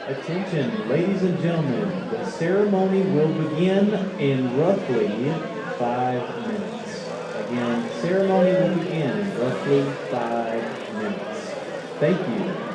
Attention, ladies and gentlemen, the ceremony will begin in roughly 5 minutes. Again, ceremony will begin in roughly 5 minutes. Thank you.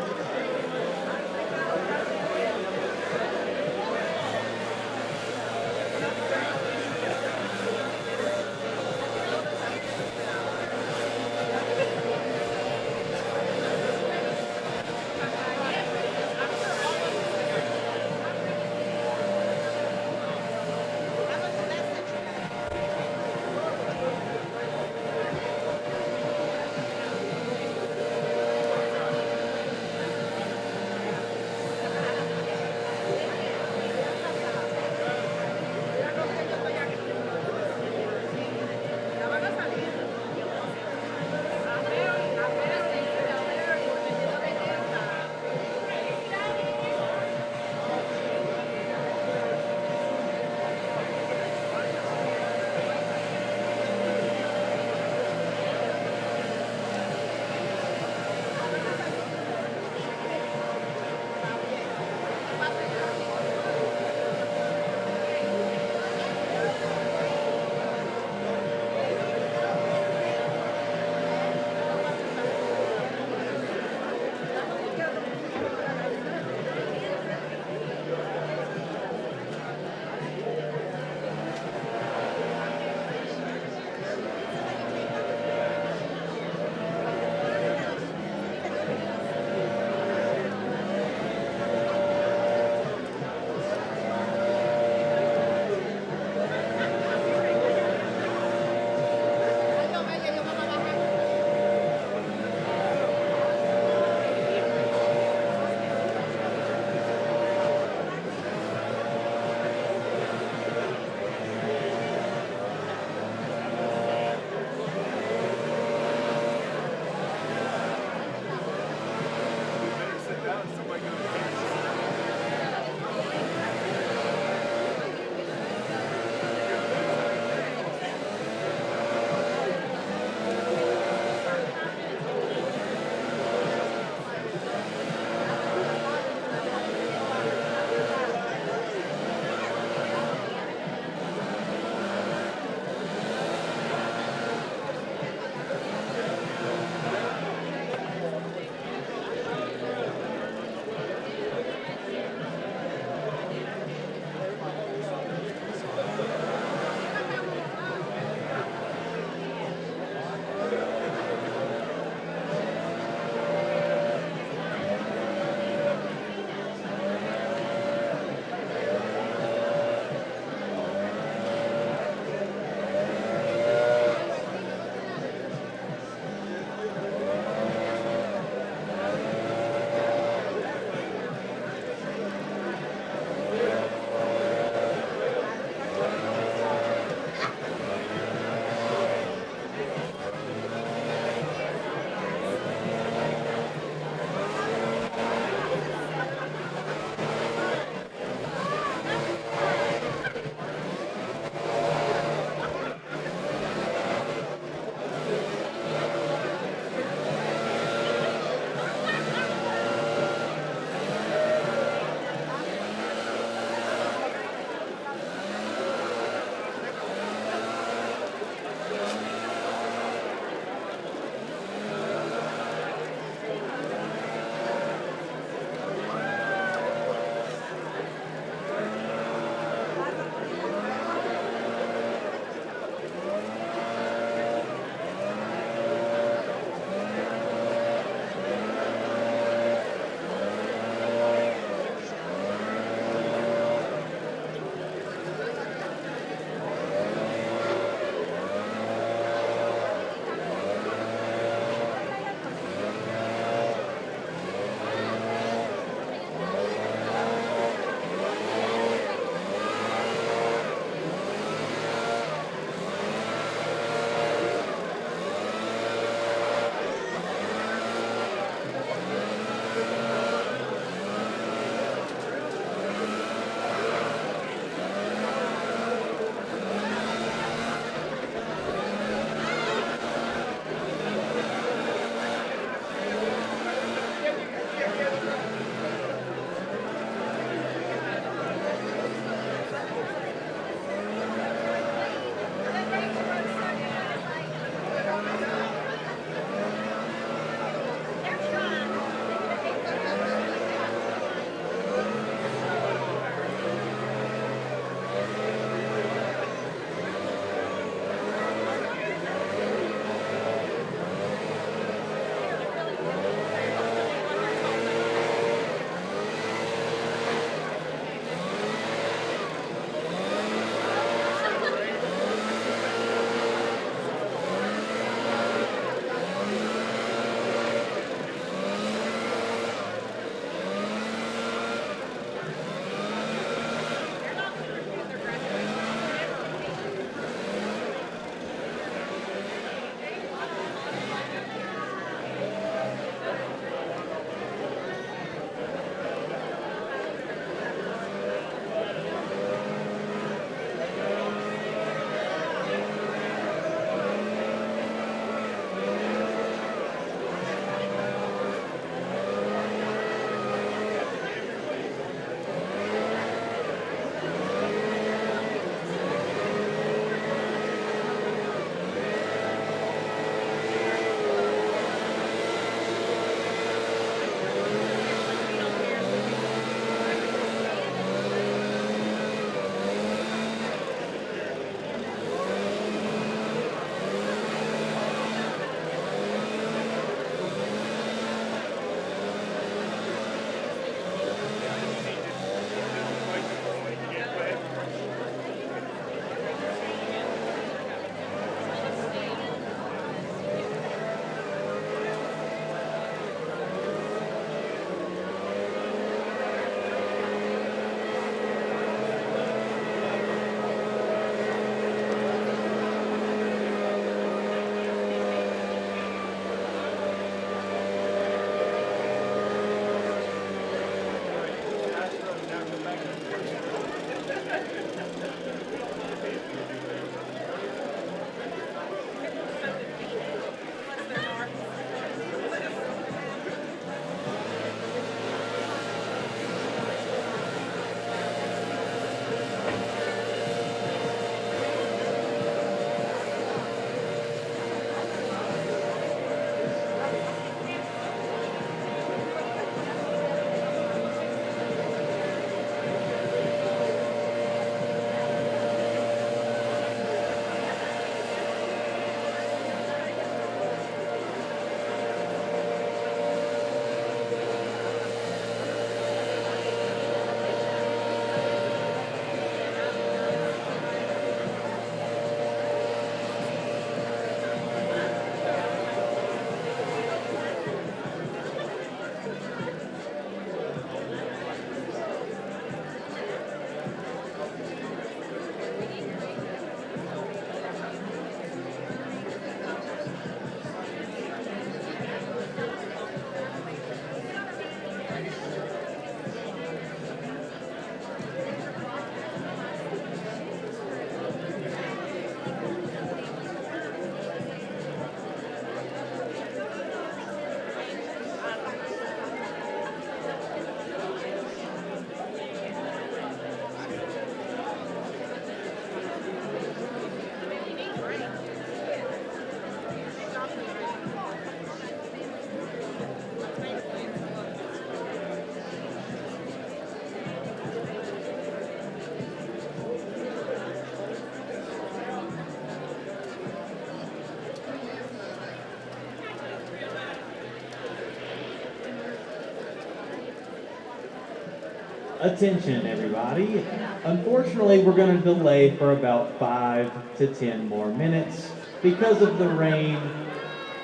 Attention, everybody. Unfortunately, we're going to delay for about 5 to 10 more minutes because of the rain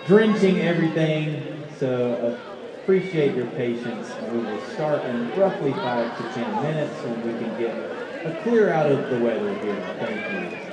drenching everything. So appreciate your patience. We will start in roughly 5 to 10 minutes when we can get a clear out of the weather here. Thank you.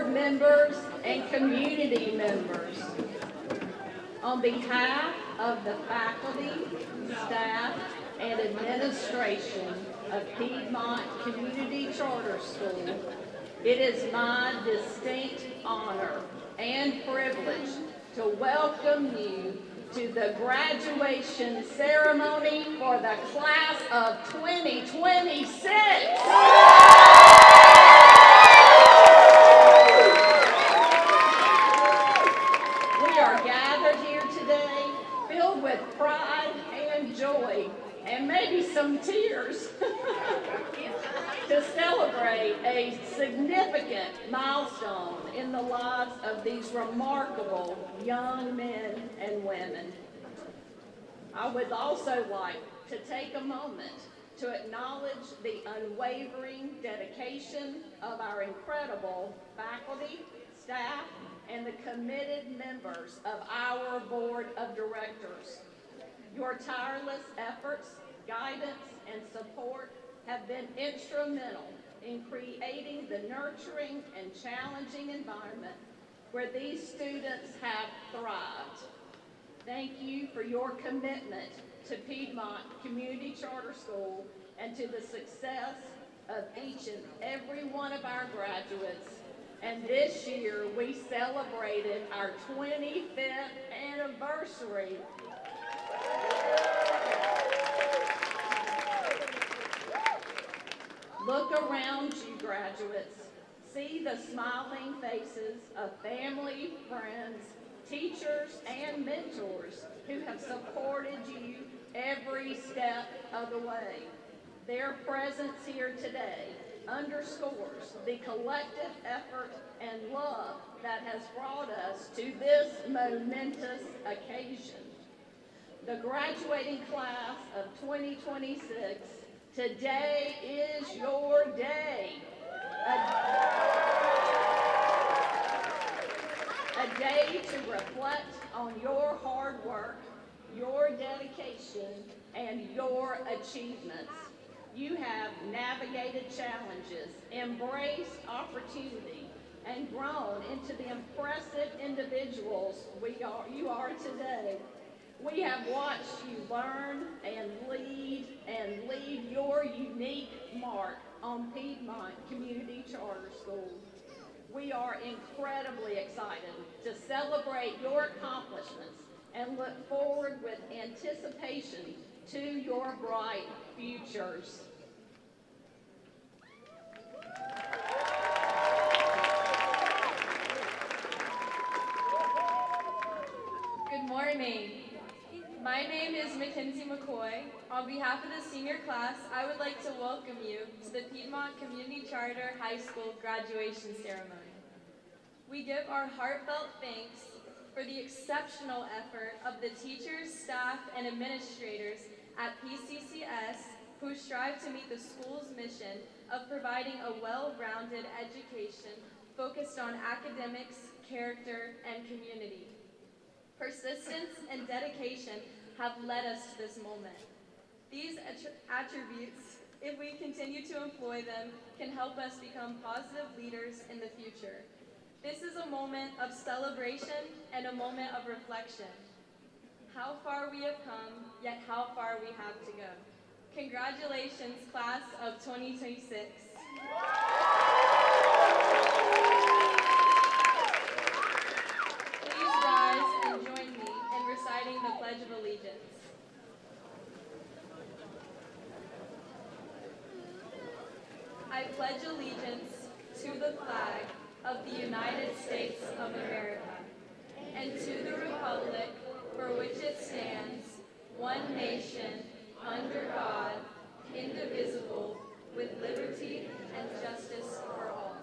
board members, and community members. On behalf of the faculty, staff, and administration of Piedmont Community Charter School, it is my distinct honor and privilege to welcome you to the graduation ceremony for the class of 2026. We are gathered here today filled with pride and joy, and maybe some tears, to celebrate a significant milestone in the lives of these remarkable young men and women. I would also like to take a moment to acknowledge the unwavering dedication of our incredible faculty, staff, and the committed members of our board of directors. Your tireless efforts, guidance, and support have been instrumental in creating the nurturing and challenging environment where these students have thrived. Thank you for your commitment to Piedmont Community Charter School and to the success of each and every one of our graduates. And this year, we celebrated our 25th anniversary. Look around you, graduates. See the smiling faces of family, friends, teachers, and mentors who have supported you every step of the way. Their presence here today underscores the collective effort and love that has brought us to this momentous occasion. The graduating class of 2026, today is your day. A day to reflect on your hard work, your dedication, and your achievements. You have navigated challenges, embraced opportunity, and grown into the impressive individuals you are today. We have watched you learn and lead your unique mark on Piedmont Community Charter School. We are incredibly excited to celebrate your accomplishments and look forward with anticipation to your bright futures. Good morning. My name is Mackenzie McCoy. On behalf of the senior class, I would like to welcome you to the Piedmont Community Charter High School graduation ceremony. We give our heartfelt thanks for the exceptional effort of the teachers, staff, and administrators at PCCS who strive to meet the school's mission of providing a well-rounded education focused on academics, character, and community. Persistence and dedication have led us to this moment. These attributes, if we continue to employ them, can help us become positive leaders in the future. This is a moment of celebration and a moment of reflection. How far we have come, yet how far we have to go. Congratulations, class of 2026. Please rise and join me in reciting the Pledge of Allegiance. I pledge allegiance to the flag of the United States of America and to the republic for which it stands, one nation, under God, indivisible, with liberty and justice for all.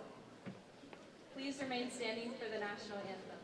Please remain standing for the national anthem.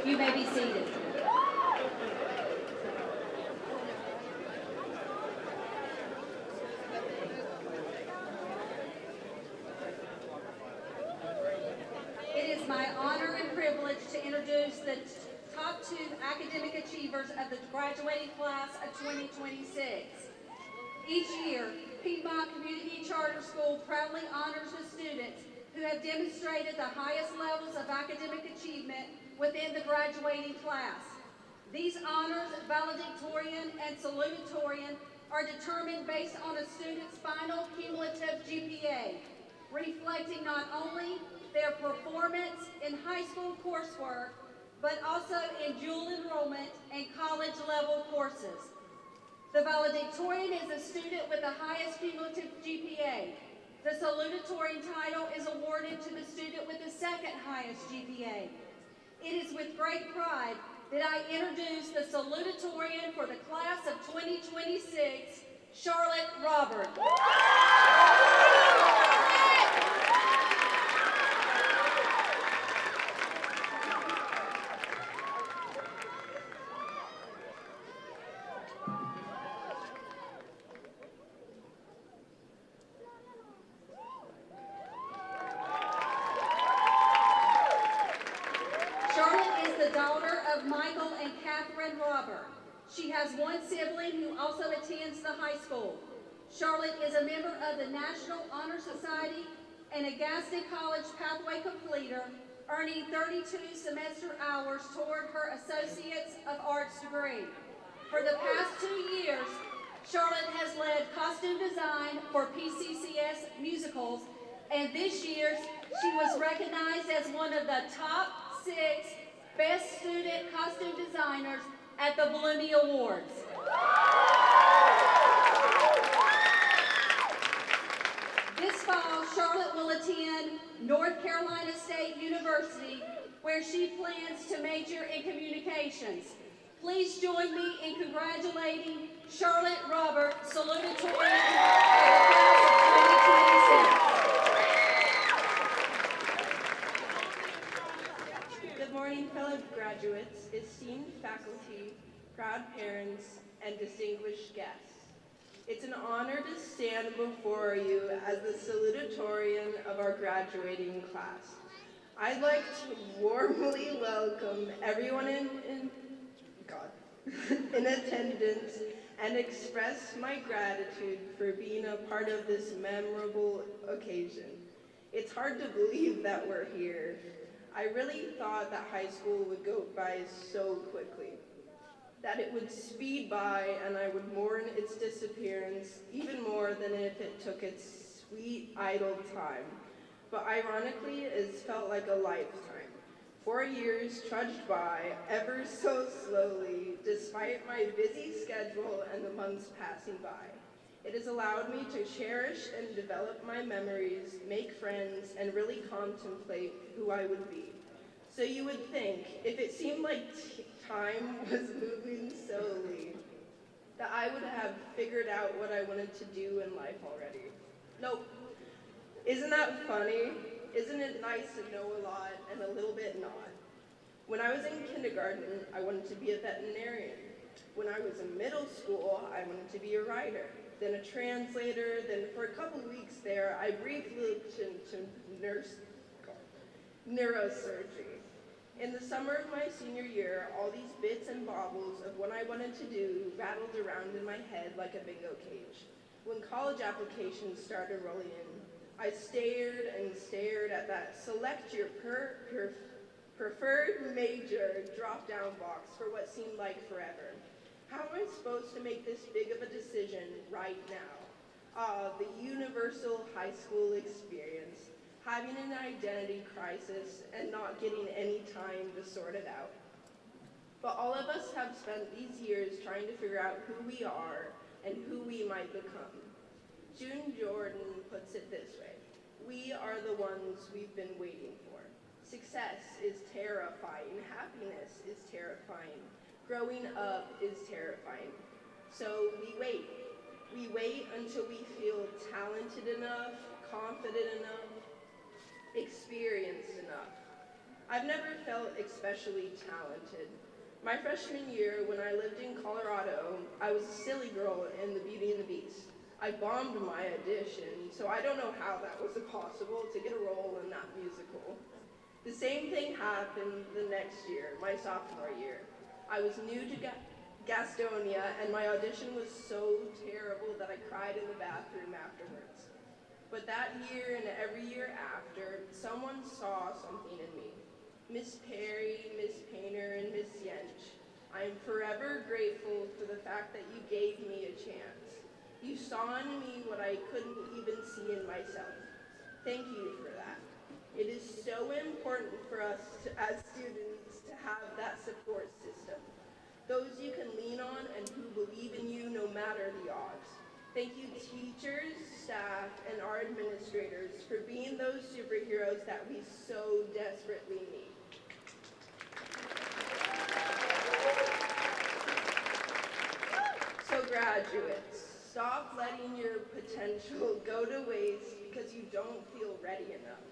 You may be seated. It is my honor and privilege to introduce the top 2 academic achievers of the graduating class of 2026. Each year, Piedmont Community Charter School proudly honors the students who have demonstrated the highest levels of academic achievement within the graduating class. These honors, valedictorian and salutatorian, are determined based on a student's final cumulative GPA, reflecting not only their performance in high school coursework, but also in dual enrollment and college-level courses. The valedictorian is a student with the highest cumulative GPA. The salutatorian title is awarded to the student with the second highest GPA. It is with great pride that I introduce the salutatorian for the class of 2026, Charlotte Robert. She has one sibling who also attends the high school. Charlotte is a member of the National Honor Society and a Gaston College Pathway completer, earning 32 semester hours toward her Associates of Arts degree. For the past 2 years, Charlotte has led costume design for PCCS musicals, and this year she was recognized as one of the top 6 best student costume designers at the Blumey Awards. This fall, Charlotte will attend North Carolina State University, where she plans to major in communications. Please join me in congratulating Charlotte Robert, salutatorian of the class of 2026. Good morning, fellow graduates, esteemed faculty, proud parents, and distinguished guests. It's an honor to stand before you as the salutatorian of our graduating class. I'd like to warmly welcome everyone in attendance and express my gratitude for being a part of this memorable occasion. It's hard to believe that we're here. I really thought that high school would go by so quickly, that it would speed by and I would mourn its disappearance even more than if it took its sweet, idle time. But ironically, it's felt like a lifetime. 4 years trudged by ever so slowly, despite my busy schedule and the months passing by. It has allowed me to cherish and develop my memories, make friends, and really contemplate who I would be. So you would think, if it seemed like time was moving slowly, that I would have figured out what I wanted to do in life already. Nope. Isn't that funny? Isn't it nice to know a lot and a little bit not? When I was in kindergarten, I wanted to be a veterinarian. When I was in middle school, I wanted to be a writer, then a translator, then for a couple of weeks there, I briefly looked into neurosurgery. In the summer of my senior year, all these bits and baubles of what I wanted to do rattled around in my head like a bingo cage. When college applications started rolling in, I stared and stared at that select your preferred major drop-down box for what seemed like forever. How am I supposed to make this big of a decision right now? The universal high school experience, having an identity crisis and not getting any time to sort it out. But all of us have spent these years trying to figure out who we are and who we might become. June Jordan puts it this way: we are the ones we've been waiting for. Success is terrifying, happiness is terrifying, growing up is terrifying. So we wait. We wait until we feel talented enough, confident enough, experienced enough. I've never felt especially talented. My freshman year, when I lived in Colorado, I was a silly girl in The Beauty and the Beast. I bombed my audition, so I don't know how that was possible to get a role in that musical. The same thing happened the next year, my sophomore year. I was new to Gastonia, and my audition was so terrible that I cried in the bathroom afterwards. But that year and every year after, someone saw something in me. Miss Perry, Miss Painter, and Miss Yench, I am forever grateful for the fact that you gave me a chance. You saw in me what I couldn't even see in myself. Thank you for that. It is so important for us as students to have that support system. Those you can lean on and who believe in you no matter the odds. Thank you teachers, staff, and our administrators for being those superheroes that we so desperately need. So graduates, stop letting your potential go to waste because you don't feel ready enough.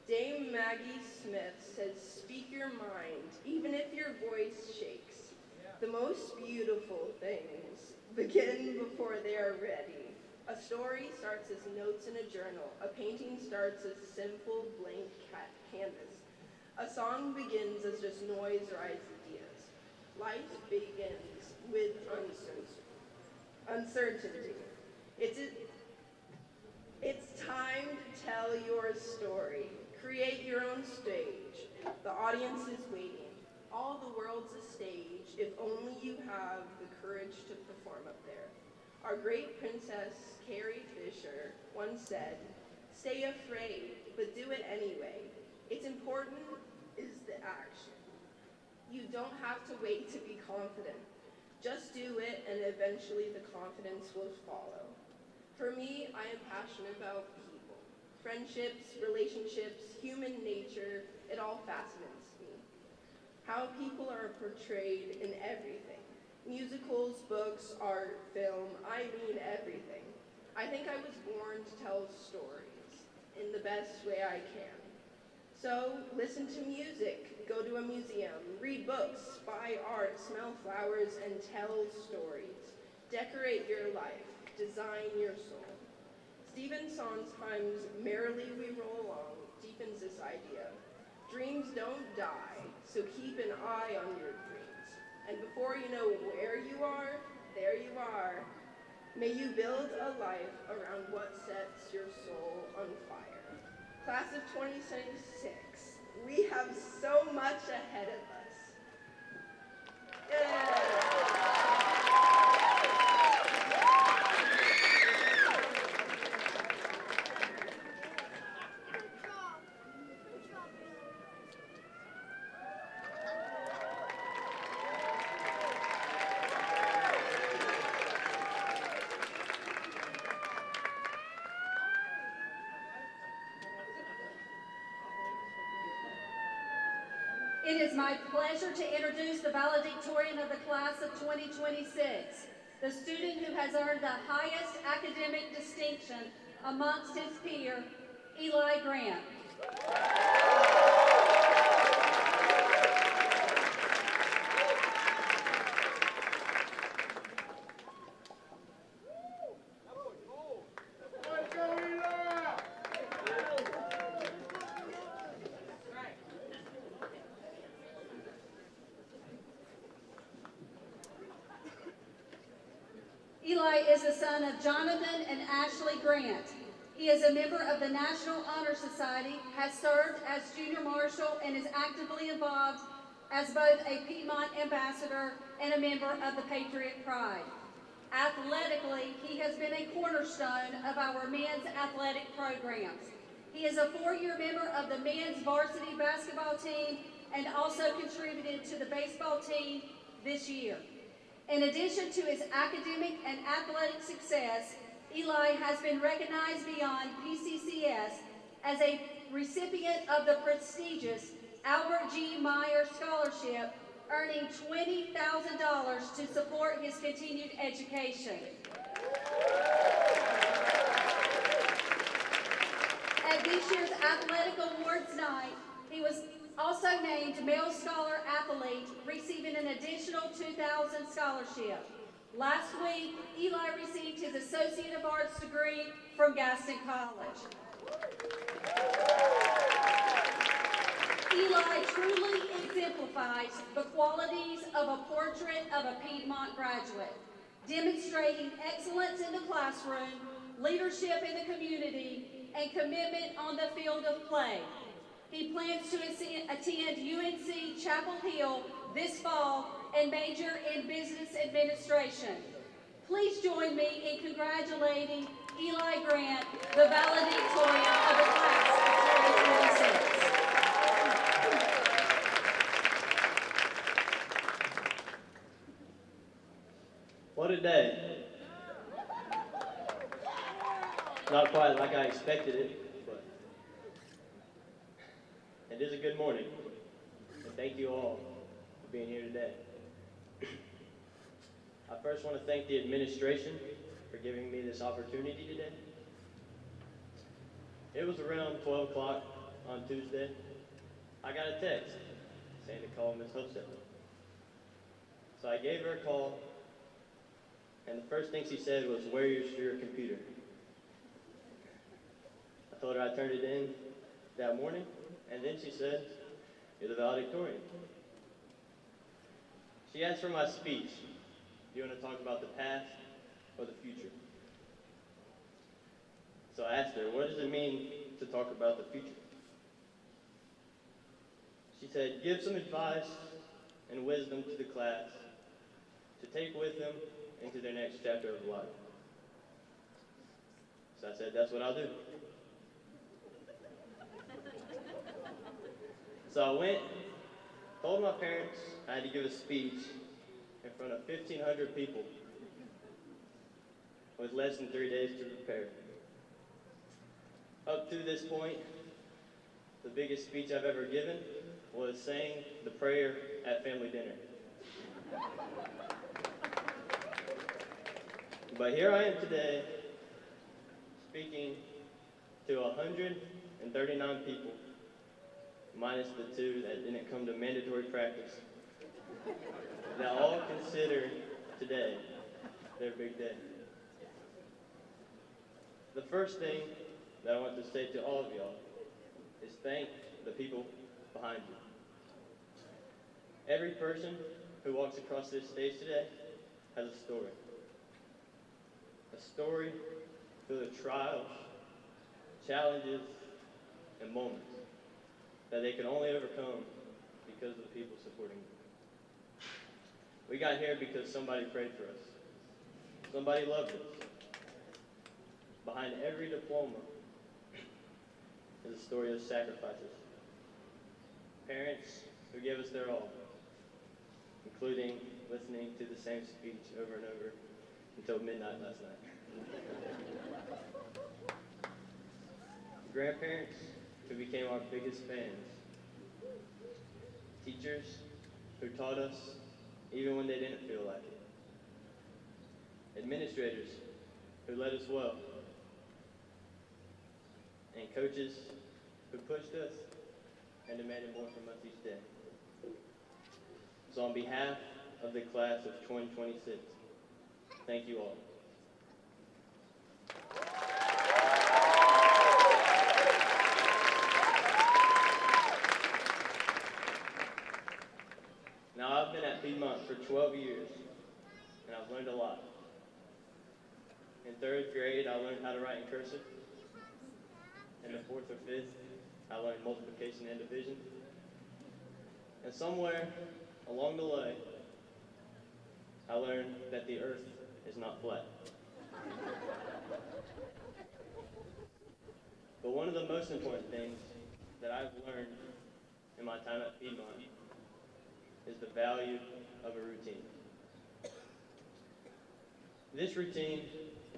Dame Maggie Smith says, speak your mind, even if your voice shakes. The most beautiful things begin before they are ready. A story starts as notes in a journal. A painting starts as simple blank canvas. A song begins as just noise or ideas. Life begins with uncertainty. It's time to tell your story. Create your own stage. The audience is waiting. All the world's a stage if only you have the courage to perform up there. Our great princess, Carrie Fisher, once said, stay afraid, but do it anyway. It's important is the action. You don't have to wait to be confident. Just do it and eventually the confidence will follow. For me, I am passionate about people. Friendships, relationships, human nature, it all fascinates me. How people are portrayed in everything. Musicals, books, art, film, I mean everything. I think I was born to tell stories in the best way I can. So listen to music, go to a museum, read books, buy art, smell flowers, and tell stories. Decorate your life, design your soul. Stephen Sondheim's Merrily We Roll Along deepens this idea. Dreams don't die, so keep an eye on your dreams. And before you know where you are, there you are. May you build a life around what sets your soul on fire. Class of 2026, we have so much ahead of us. Yay! It is my pleasure to introduce the valedictorian of the class of 2026, the student who has earned the highest academic distinction amongst his peer, Eli Grant. Eli is the son of Jonathan and Ashley Grant. He is a member of the National Honor Society, has served as junior marshal, and is actively involved as both a Piedmont ambassador and a member of the Patriot Pride. Athletically, he has been a cornerstone of our men's athletic programs. He is a 4-year member of the men's varsity basketball team and also contributed to the baseball team this year. In addition to his academic and athletic success, Eli has been recognized beyond PCCS as a recipient of the prestigious Albert G. Meyer Scholarship, earning $20,000 to support his continued education. At this year's Athletic Awards night, he was also Also named Male Scholar Athlete, receiving an additional $2,000 scholarship. Last week, Eli received his Associate of Arts degree from Gaston College. Eli truly exemplifies the qualities of a portrait of a Piedmont graduate, demonstrating excellence in the classroom, leadership in the community, and commitment on the field of play. He plans to attend UNC Chapel Hill this fall and major in business administration. Please join me in congratulating Eli Grant, the valedictorian of the class of 2026. What a day. Not quite like I expected it, but it is a good morning. And thank you all for being here today. I first want to thank the administration for giving me this opportunity today. It was around 12 o'clock on Tuesday. I got a text saying to call Ms. Hostetler. So I gave her a call, and the first thing she said was, "Where's your computer?" I told her I turned it in that morning, and then she said, "You're the valedictorian." She asked for my speech. Do you want to talk about the past or the future? So I asked her, what does it mean to talk about the future? She said, give some advice and wisdom to the class to take with them into their next chapter of life. So I said, that's what I'll do. So I went, told my parents I had to give a speech in front of 1,500 people with less than 3 days to prepare. Up to this point, the biggest speech I've ever given was saying the prayer at family dinner. But here I am today, speaking to 139 people, minus the 2 that didn't come to mandatory practice, that all consider today their big day. The first thing that I want to say to all of y'all is thank the people behind you. Every person who walks across this stage today has a story. A story filled with trials, challenges, and moments that they can only overcome because of the people supporting them. We got here because somebody prayed for us. Somebody loved us. Behind every diploma is a story of sacrifices. Parents who gave us their all, including listening to the same speech over and over until midnight last night. Grandparents who became our biggest fans. Teachers who taught us even when they didn't feel like it. Administrators who led us well. And coaches who pushed us and demanded more from us each day. So on behalf of the class of 2026, thank you all. Now I've been at Piedmont for 12 years, and I've learned a lot. In 3rd grade, I learned how to write in cursive. In the 4th or 5th, I learned multiplication and division. And somewhere along the way, I learned that the earth is not flat. But one of the most important things that I've learned in my time at Piedmont is the value of a routine. This routine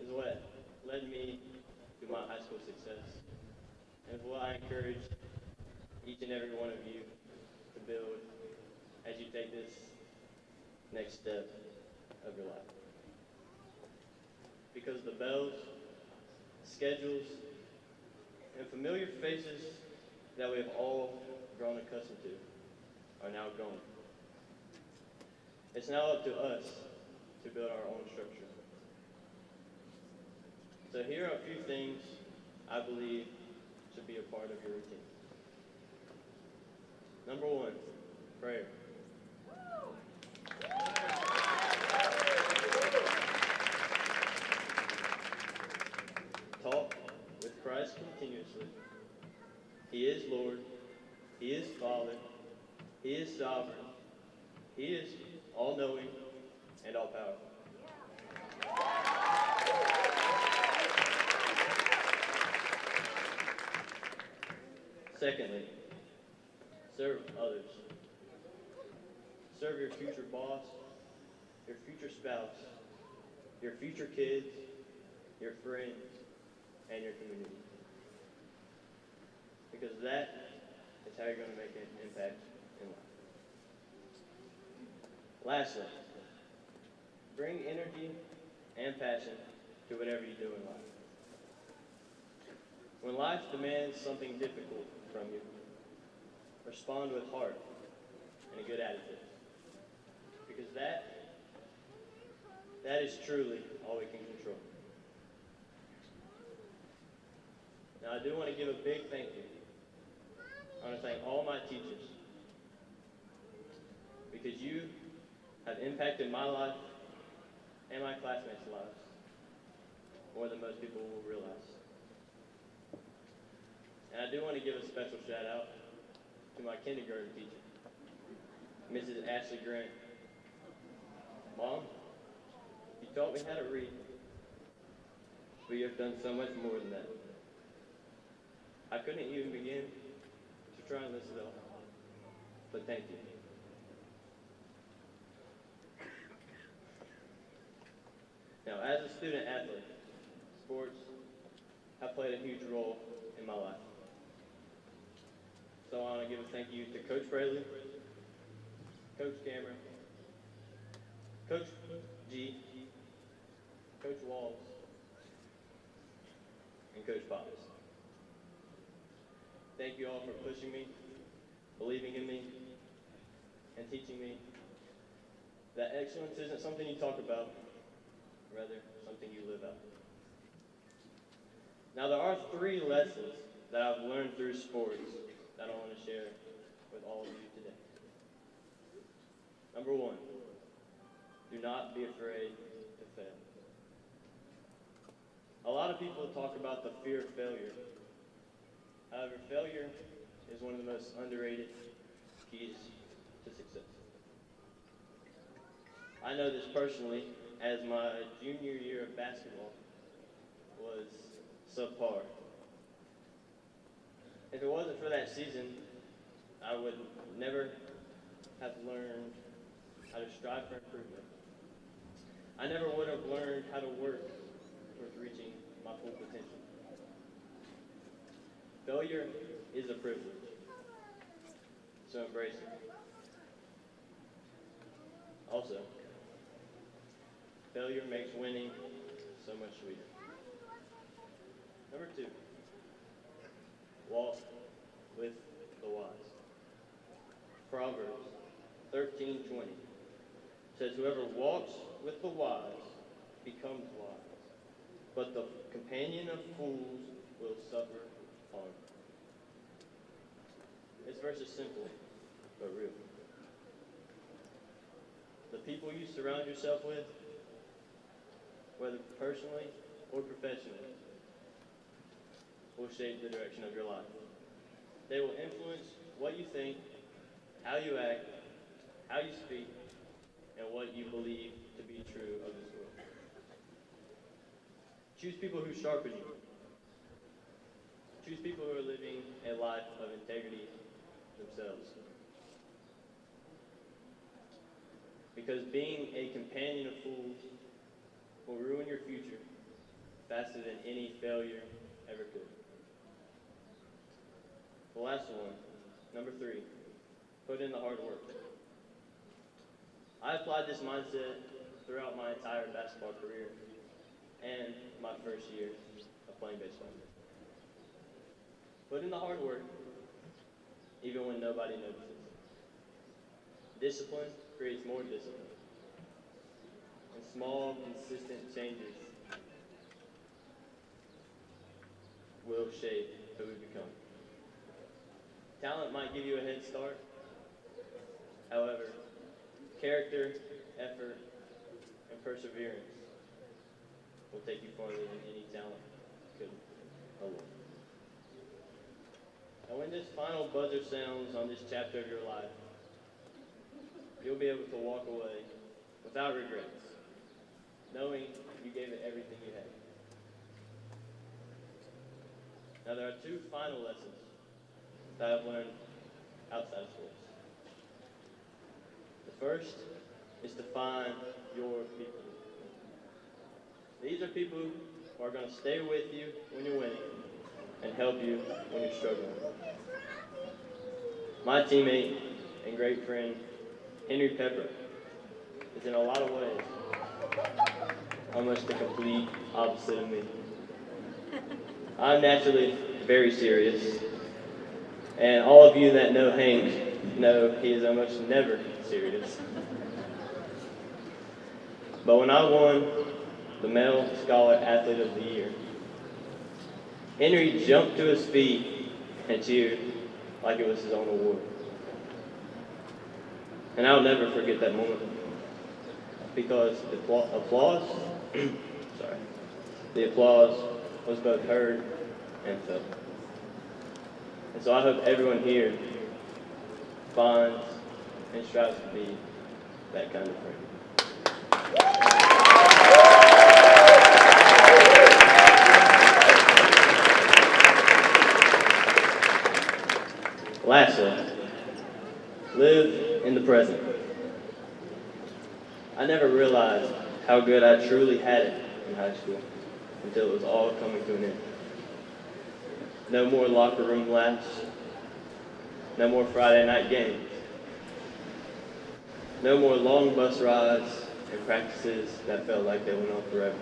is what led me to my high school success, and what I encourage each and every one of you to build as you take this next step of your life. Because the bells, schedules, and familiar faces that we have all grown accustomed to are now gone. It's now up to us to build our own structure. So here are a few things I believe should be a part of your routine. Number one, prayer. Talk with Christ continuously. He is Lord. He is Father. He is sovereign. He is all-knowing and all-powerful. Secondly, serve others. Serve your future boss, your future spouse, your future kids, your friends, and your community. Because that is how you're going to make an impact in life. Lastly, bring energy and passion to whatever you do in life. When life demands something difficult from you, respond with heart and a good attitude. Because that is truly all we can control. Now I do want to give a big thank you. I want to thank all my teachers because you have impacted my life and my classmates' lives more than most people will realize. And I do want to give a special shout out to my kindergarten teacher, Mrs. Ashley Grant. Mom, you taught me how to read, but you have done so much more than that. I couldn't even begin to try and list it all, but thank you. Now, as a student athlete, sports have played a huge role in my life. So I want to give a thank you to Coach Fraley, Coach Cameron, Coach G, Coach Walls, and Coach Pops. Thank you all for pushing me, believing in me, and teaching me that excellence isn't something you talk about, rather something you live out. Now there are 3 lessons that I've learned through sports that I want to share with all of you today. Number 1, do not be afraid to fail. A lot of people talk about the fear of failure. However, failure is one of the most underrated keys to success. I know this personally, as my junior year of basketball was subpar. If it wasn't for that season, I would never have learned how to strive for improvement. I never would have learned how to work towards reaching my full potential. Failure is a privilege, so embrace it. Also, failure makes winning so much sweeter. Number 2, walk with the wise. Proverbs 13:20 says, whoever walks with the wise becomes wise, but the companion of fools will suffer harm. This verse is simple, but real. The people you surround yourself with, whether personally or professionally, will shape the direction of your life. They will influence what you think, how you act, how you speak, and what you believe to be true of this world. Choose people who sharpen you. Choose people who are living a life of integrity themselves. Because being a companion of fools will ruin your future faster than any failure ever could. The last one, number 3, put in the hard work. I applied this mindset throughout my entire basketball career and my first year of playing baseball. Put in the hard work, even when nobody notices. Discipline creates more discipline. And small, consistent changes will shape who we become. Talent might give you a head start. However, character, effort, and perseverance will take you farther than any talent could alone. And when this final buzzer sounds on this chapter of your life, you'll be able to walk away without regrets, knowing you gave it everything you had. Now there are two final lessons that I've learned outside of sports. The first is to find your people. These are people who are going to stay with you when you're winning and help you when you're struggling. My teammate and great friend, Henry Pepper, is in a lot of ways almost the complete opposite of me. I'm naturally very serious, and all of you that know Hank know he is almost never serious. But when I won the Male Scholar Athlete of the Year, Henry jumped to his feet and cheered like it was his own award. And I'll never forget that moment, because the applause was both heard and felt. And so I hope everyone here finds and strives to be that kind of friend. Lastly, live in the present. I never realized how good I truly had it in high school until it was all coming to an end. No more locker room laughs. No more Friday night games. No more long bus rides and practices that felt like they went on forever.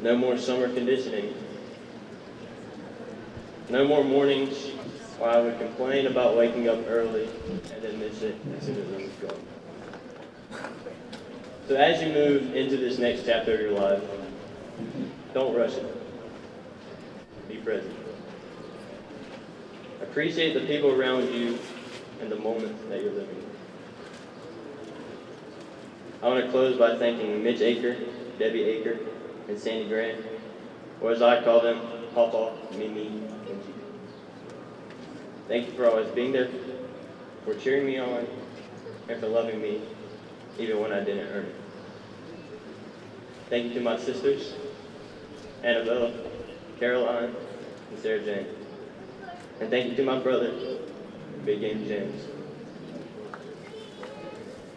No more summer conditioning. No more mornings where I would complain about waking up early and then miss it as soon as it was gone. So as you move into this next chapter of your life, don't rush it. Be present. Appreciate the people around you and the moment that you're living. I want to close by thanking Mitch Aker, Debbie Aker, and Sandy Grant, or as I call them, Papa, Mimi, and Gigi. Thank you for always being there, for cheering me on, and for loving me even when I didn't earn it. Thank you to my sisters, Annabella, Caroline, and Sarah Jane. And thank you to my brother, Big Game James.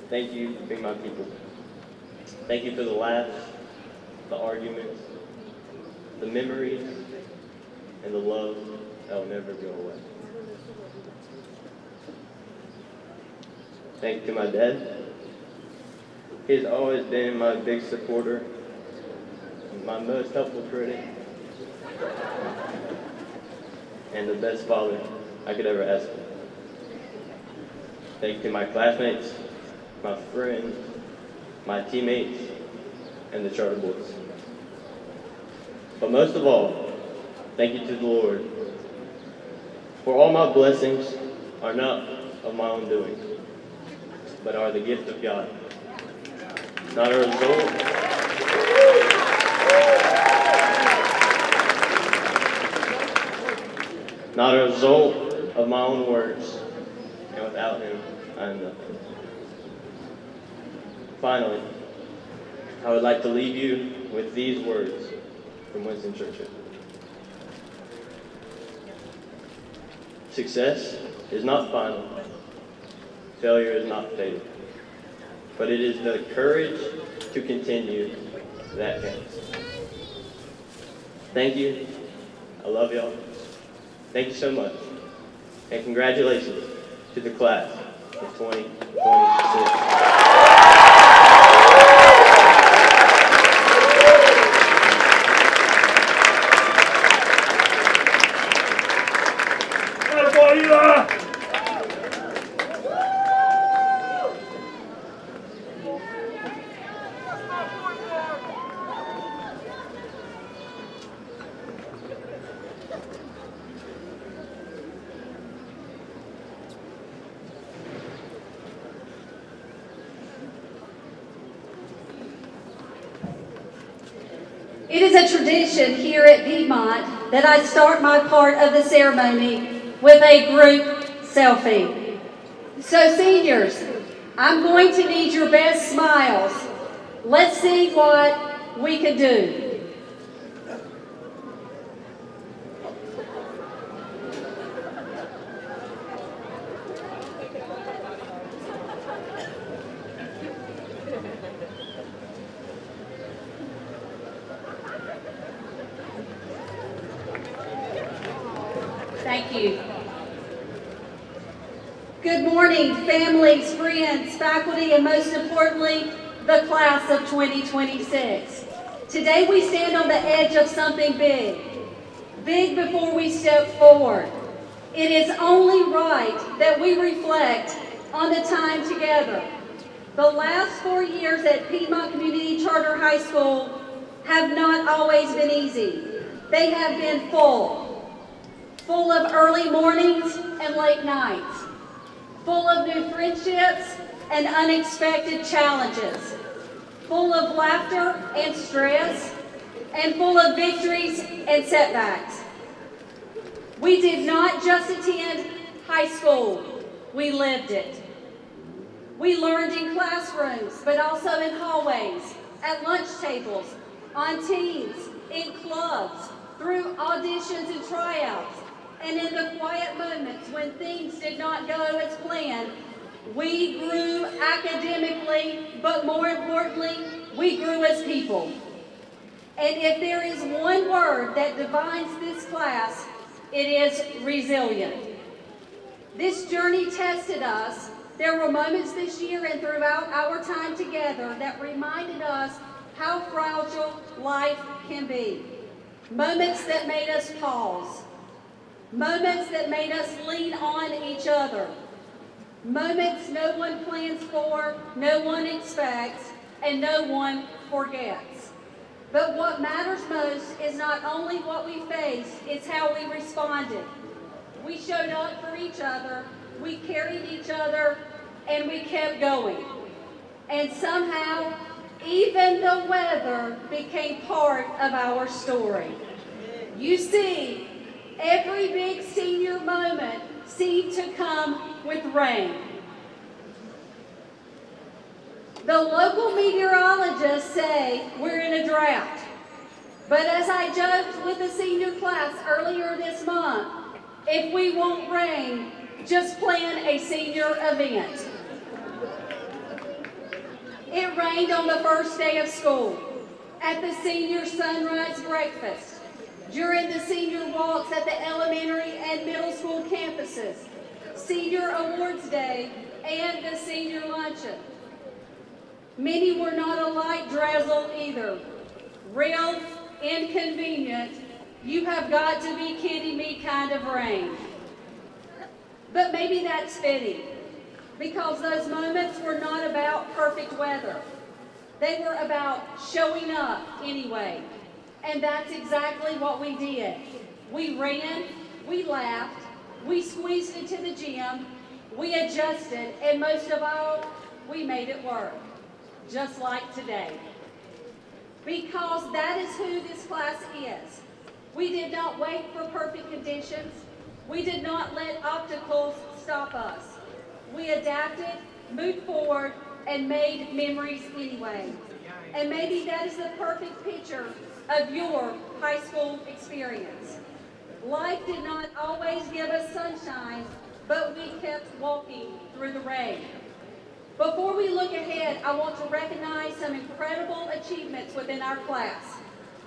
Thank you for being my people. Thank you for the laughs, the arguments, the memories, and the love that will never go away. Thank you to my dad. He's always been my big supporter, my most helpful critic, and the best father I could ever ask for. Thank you to my classmates, my friends, my teammates, and the charter boys. But most of all, thank you to the Lord, for all my blessings are not of my own doing, but are the gift of God. Not a result of my own works, and without Him, I am nothing. Finally, I would like to leave you with these words from Winston Churchill. Success is not final. Failure is not fatal. But it is the courage to continue that counts. Thank you. I love y'all. Thank you so much. And congratulations to the class of 2026. It is a tradition here at Piedmont that I start my part of the ceremony with a group selfie. So seniors, I'm going to need your best smiles. Let's see what we can do. Thank you. Good morning, families, friends, faculty, and most importantly, the class of 2026. Today we stand on the edge of something big. Big before we step forward. It is only right that we reflect on the time together. The last 4 years at Piedmont Community Charter High School have not always been easy. They have been full of early mornings and late nights, full of new friendships and unexpected challenges, full of laughter and stress, and full of victories and setbacks. We did not just attend high school, we lived it. We learned in classrooms, but also in hallways, at lunch tables, on teams, in clubs, through auditions and tryouts, and in the quiet moments when things did not go as planned. We grew academically, but more importantly, we grew as people. And if there is one word that defines this class, it is resilient. This journey tested us. There were moments this year and throughout our time together that reminded us how fragile life can be. Moments that made us pause. Moments that made us lean on each other. Moments no one plans for, no one expects, and no one forgets. But what matters most is not only what we faced, it's how we responded. We showed up for each other, we carried each other, and we kept going. And somehow, even the weather became part of our story. You see, every big senior moment seemed to come with rain. The local meteorologists say we're in a drought. But as I joked with the senior class earlier this month, if we want rain, just plan a senior event. It rained on the first day of school, at the senior sunrise breakfast, during the senior walks at the elementary and middle school campuses, senior awards day, and the senior luncheon. Many were not a light drizzle either. Real, inconvenient, you have got to be kidding me kind of rain. But maybe that's fitting, because those moments were not about perfect weather. They were about showing up anyway. And that's exactly what we did. We ran, we laughed, we squeezed into the gym, we adjusted, and most of all, we made it work. Just like today. Because that is who this class is. We did not wait for perfect conditions. We did not let obstacles stop us. We adapted, moved forward, and made memories anyway. And maybe that is the perfect picture of your high school experience. Life did not always give us sunshine, but we kept walking through the rain. Before we look ahead, I want to recognize some incredible achievements within our class.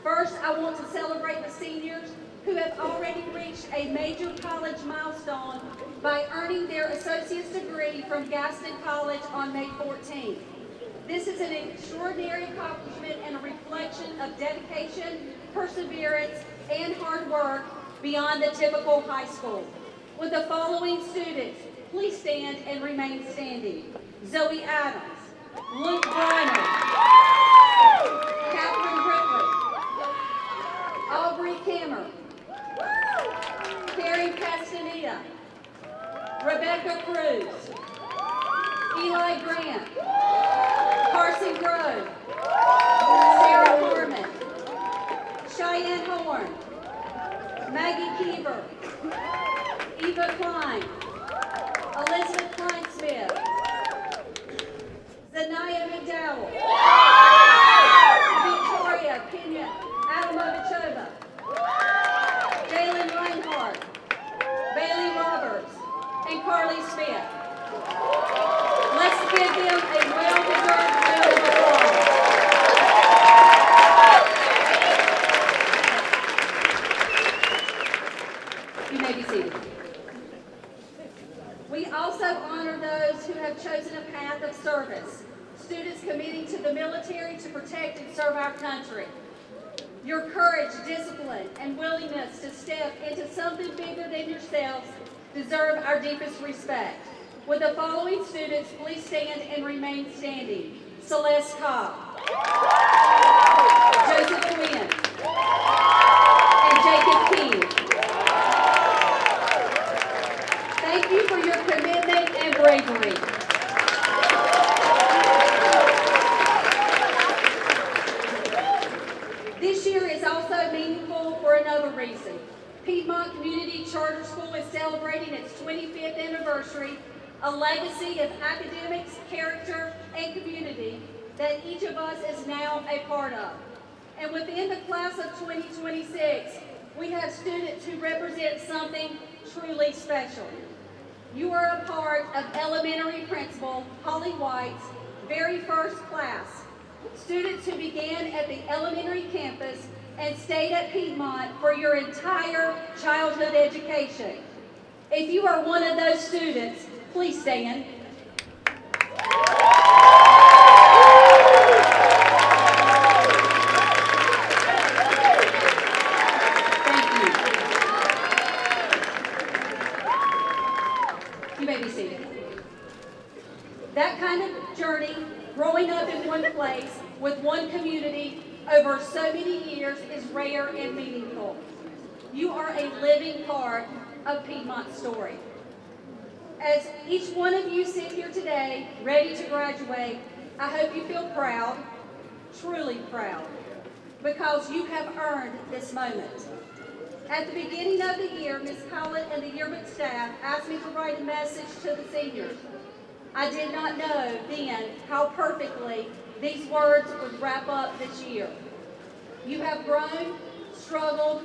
First, I want to celebrate the seniors who have already reached a major college milestone by earning their associate's degree from Gaston College on May 14th. This is an extraordinary accomplishment and a reflection of dedication, perseverance, and hard work beyond the typical high school. With the following students, please stand and remain standing. Zoe Adams, Luke Briner, Catherine Brickley, Aubrey Kimmer, Carrie Castaneda, Rebecca Cruz, Eli Grant, Carson Grove, Sarah Norman, Cheyenne Horn, Maggie Keever, Eva Klein, Elizabeth Klein-Smith, Zanaya McDowell, Victoria Pena Adamovicova, Jalen Reinhardt, Bailey Roberts, and Carly Smith. Let's give them a well-deserved round of applause. You may be seated. We also honor those who have chosen a path of service, students committing to the military to protect and serve our country. Your courage, discipline, and willingness to step into something bigger than yourselves deserve our deepest respect. Would the following students please stand and remain standing? Celeste Cobb, Joseph Quinn, and Jacob King. Thank you for your commitment and bravery. This year is also meaningful for another reason. Piedmont Community Charter School is celebrating its 25th anniversary, a legacy of academics, character, and community that each of us is now a part of. And within the class of 2026, we have students who represent something truly special. You are a part of elementary principal Holly White's very first class. Students who began at the elementary campus and stayed at Piedmont for your entire childhood education. If you are one of those students, please stand. Thank you. You may be seated. That kind of journey, growing up in one place with one community over so many years, is rare and meaningful. You are a living part of Piedmont's story. As each one of you sit here today, ready to graduate, I hope you feel proud, truly proud, because you have earned this moment. At the beginning of the year, Ms. Collett and the yearbook staff asked me to write a message to the seniors. I did not know then how perfectly these words would wrap up this year. You have grown, struggled,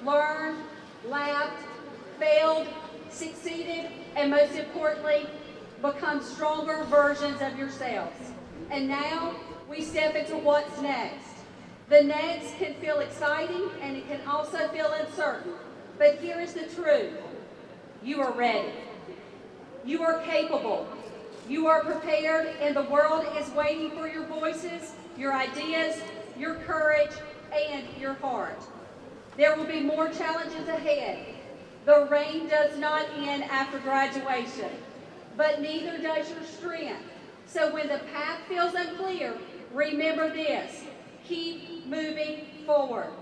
learned, laughed, failed, succeeded, and most importantly, become stronger versions of yourselves. And now we step into what's next. The next can feel exciting and it can also feel uncertain. But here is the truth. You are ready. You are capable. You are prepared, and the world is waiting for your voices, your ideas, your courage, and your heart. There will be more challenges ahead. The rain does not end after graduation, but neither does your strength. So when the path feels unclear, remember this: keep moving forward.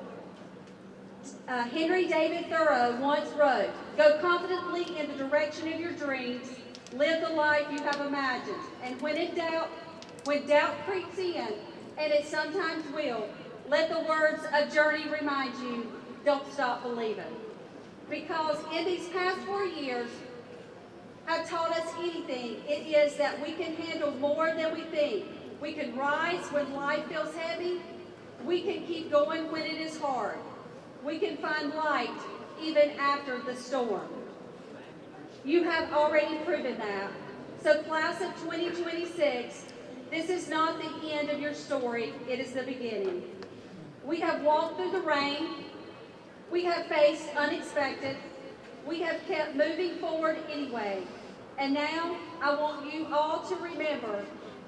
Henry David Thoreau once wrote, "Go confidently in the direction of your dreams, live the life you have imagined, and when doubt creeps in, and it sometimes will, let the words of journey remind you, don't stop believing." Because in these past 4 years have taught us anything, it is that we can handle more than we think. We can rise when life feels heavy. We can keep going when it is hard. We can find light even after the storm. You have already proven that. So class of 2026, this is not the end of your story, it is the beginning. We have walked through the rain. We have faced unexpected. We have kept moving forward anyway. And now I want you all to remember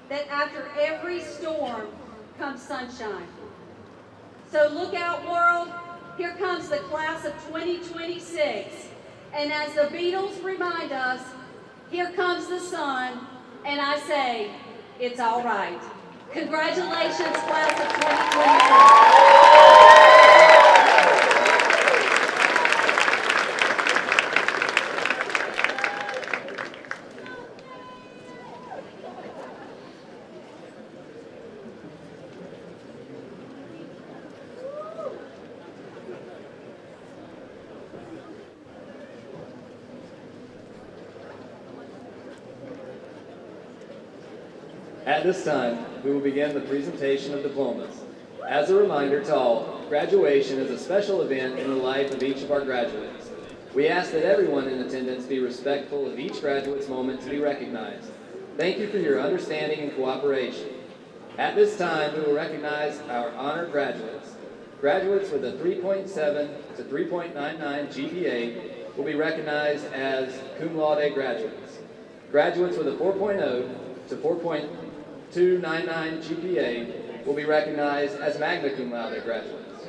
that after every storm comes sunshine. So look out, world. Here comes the class of 2026. And as the Beatles remind us, here comes the sun, and I say, it's all right. Congratulations, class of 2026. At this time, we will begin the presentation of diplomas. As a reminder to all, graduation is a special event in the life of each of our graduates. We ask that everyone in attendance be respectful of each graduate's moment to be recognized. Thank you for your understanding and cooperation. At this time, we will recognize our honored graduates. Graduates with a 3.7 to 3.99 GPA will be recognized as cum laude graduates. Graduates with a 4.0 to 4.299 GPA will be recognized as magna cum laude graduates.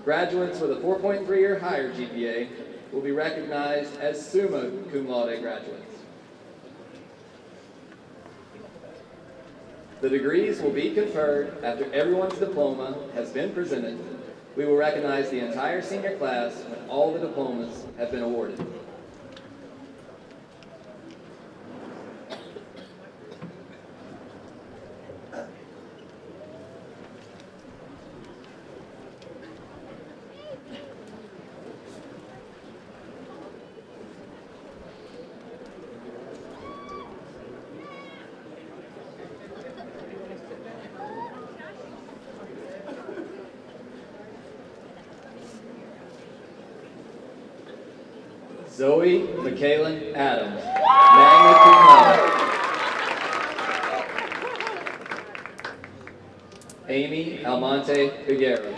Graduates with a 4.3 or higher GPA will be recognized as summa cum laude graduates. The degrees will be conferred after everyone's diploma has been presented. We will recognize the entire senior class when all the diplomas have been awarded. Zoe McKaylin Adams, magna cum laude. Amy Almonte Figueroa.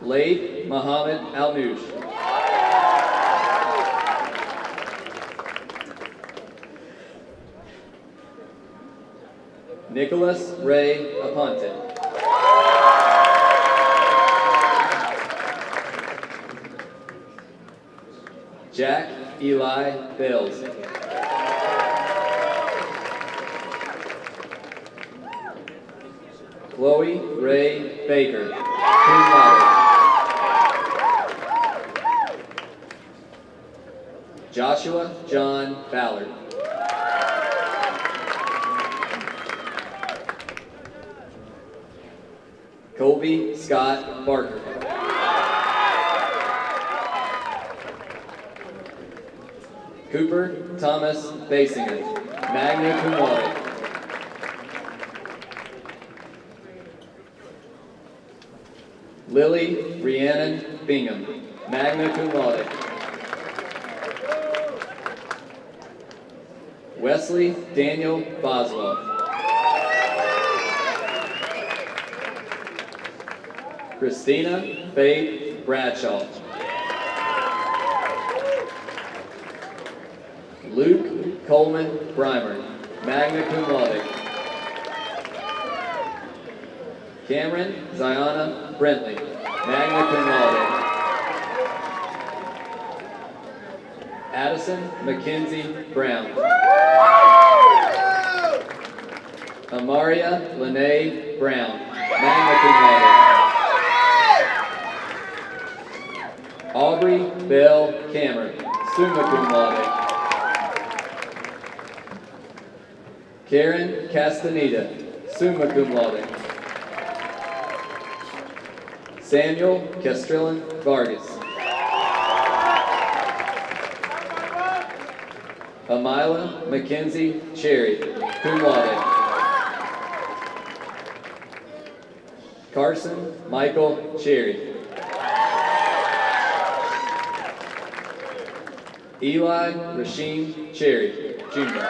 Laith Muhammad Al-Noosh. Nicholas Ray Aponte. Jack Eli Bales. Chloe Ray Baker, cum laude. Joshua John Ballard. Colby Scott Barker. Cooper Thomas Basinger, magna cum laude. Lily Rhiannon Bingham, magna cum laude. Wesley Daniel Boswell. Christina Faith Bradshaw. Luke Coleman Breimer, magna cum laude. Cameron Ziana Brentley, magna cum laude. Addison Mackenzie Brown. Amaria Lene Brown, magna cum laude. Aubrey Bell Cameron, summa cum laude. Karen Castaneda, summa cum laude. Samuel Castrillon Vargas. Amila Mackenzie Cherry, cum laude. Carson Michael Cherry. Eli Rasheen Cherry, Jr.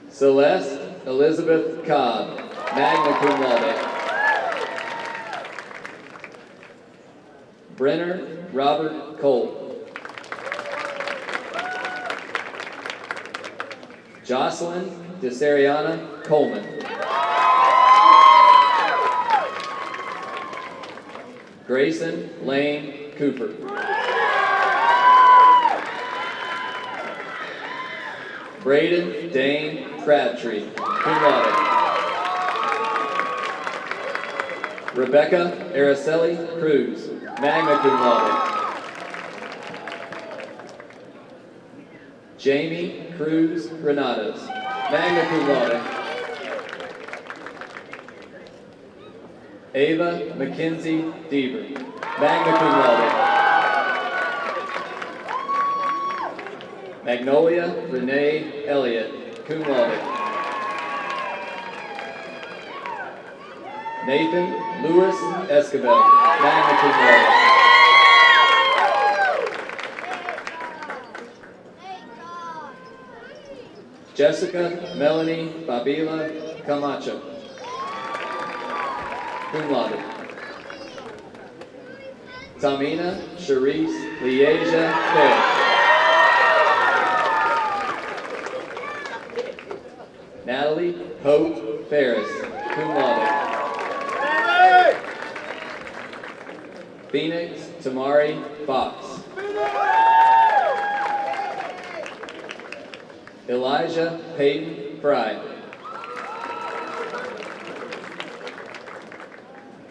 Celeste Elizabeth Cobb, magna cum laude. Brenner Robert Cole. Jocelyn Desariana Coleman. Grayson Lane Cooper. Braden Dane Crabtree, cum laude. Rebecca Araceli Cruz, magna cum laude. Jamie Cruz Granados, magna cum laude. Ava Mackenzie Deaver, magna cum laude. Magnolia Renee Elliott, cum laude. Nathan Lewis Escobar, magna cum laude. Jessica Melanie Babila Camacho, cum laude. Tamina Charisse Lieja Fair. Natalie Hope Ferris, cum laude. Phoenix Tamari Fox. Elijah Peyton Fry.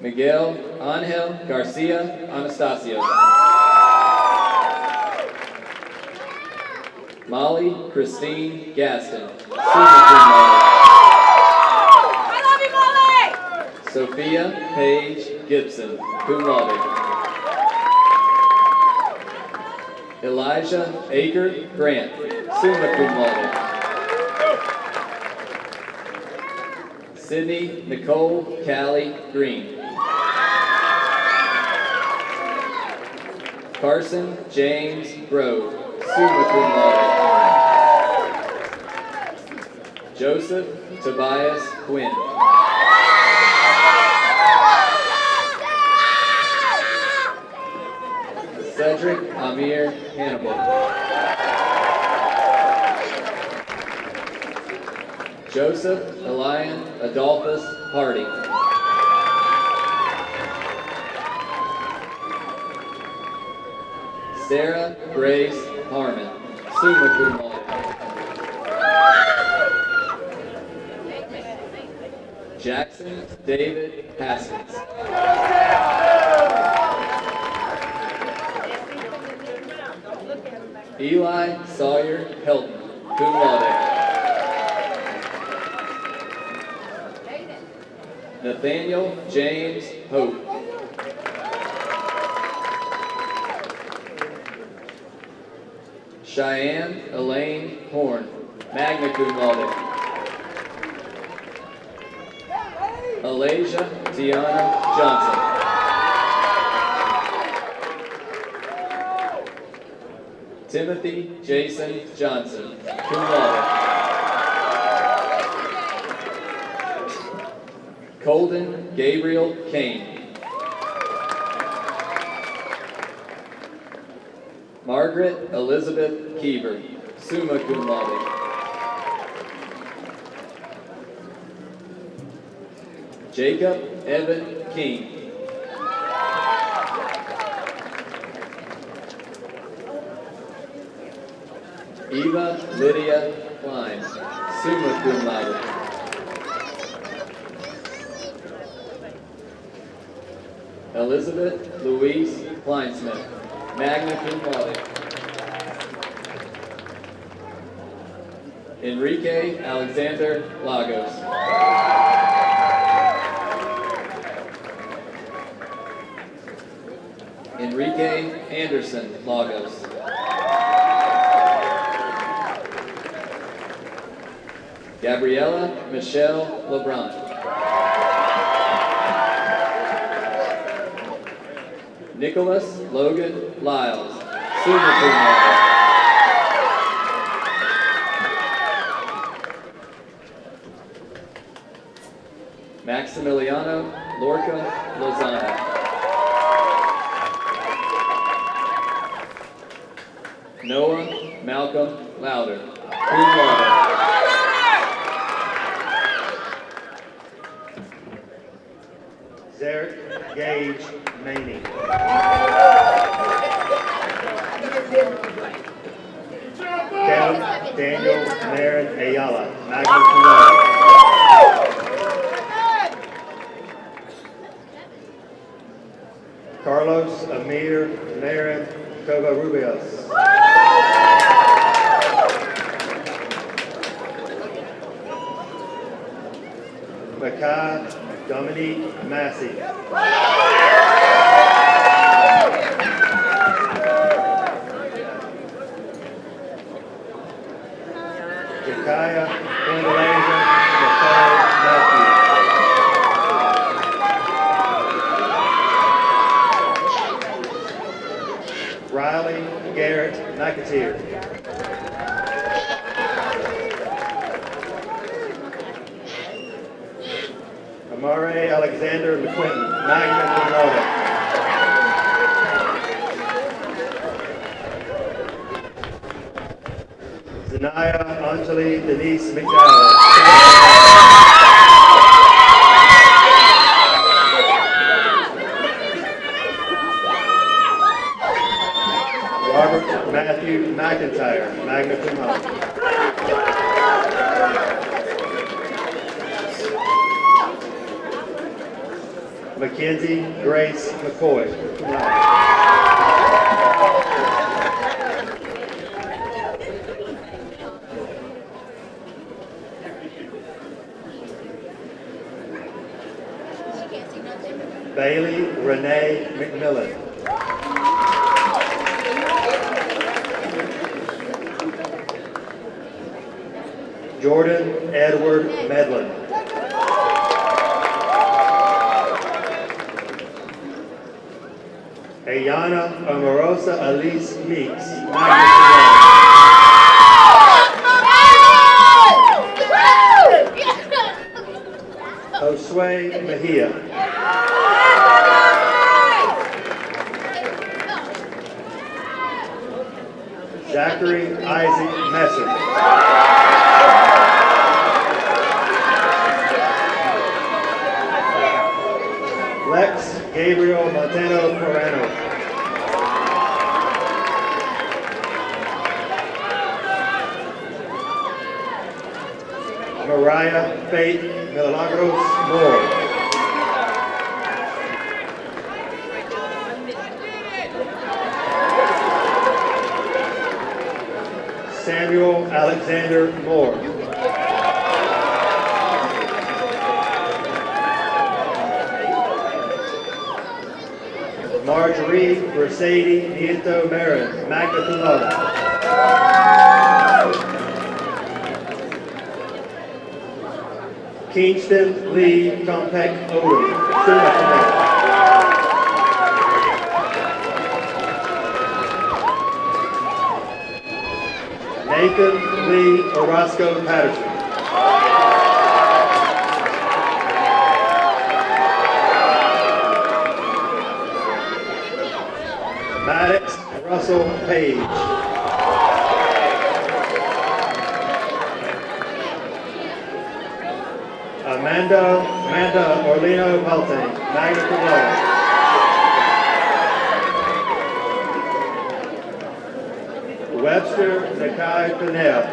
Miguel Angel Garcia Anastasio. Molly Christine Gaston, summa cum laude. I love you, Molly! Sophia Paige Gibson, cum laude. Elijah Aker Grant, summa cum laude. Sydney Nicole Callie Green. Carson James Grove, summa cum laude. Joseph Tobias Quinn. Cedric Amir Hannibal. Joseph Elian Adolphus Hardy. Sarah Grace Harmon, summa cum laude. Jackson David Haskins. Eli Sawyer Helton, cum laude. Nathaniel James Hope. Cheyenne Elaine Horn, magna cum laude. Alasia Tiana Johnson. Timothy Jason Johnson, cum laude. Colden Gabriel Kane. Margaret Elizabeth Keever, summa cum laude. Jacob Evan King. Eva Lydia Klein, summa cum laude. Elizabeth Louise Kleinsmith, magna cum laude. Enrique Alexander Lagos. Enrique Anderson Lagos. Gabriella Michelle LeBron. Nicholas Logan Lyles, summa cum laude. Maximiliano Lorca Lozano. Noah Malcolm Louder, cum laude. Zarek Gage Maney. Kevin Daniel Merritt Ayala, magna cum laude. Carlos Amir Merritt Covarrubias. Makai Dominique Massey. Jakaya Quindalasia Nicole Matthews. Riley Garrett McAteer. Amare Alexander McQuinton, magna cum laude. Zanaya Anjali Denise McDowell. Robert Matthew McIntyre, magna cum laude. Mackenzie Grace McCoy, cum laude. Bailey Renee McMillan. Jordan Edward Medlin. Ayana Amorosa Elise Meeks, magna cum laude. Josue Mejia. Zachary Isaac Messer. Lex Gabriel Montano Corano. Mariah Faith Milagros Moore. Samuel Alexander Moore. Marjorie Mercedes Nieto Marin, magna cum laude. Kingston Lee Compek Odom, summa cum laude. Nathan Lee Orozco Patterson. Maddox Russell Page. Amanda Orlino Pelton, magna cum laude. Webster Nakai Pinnell.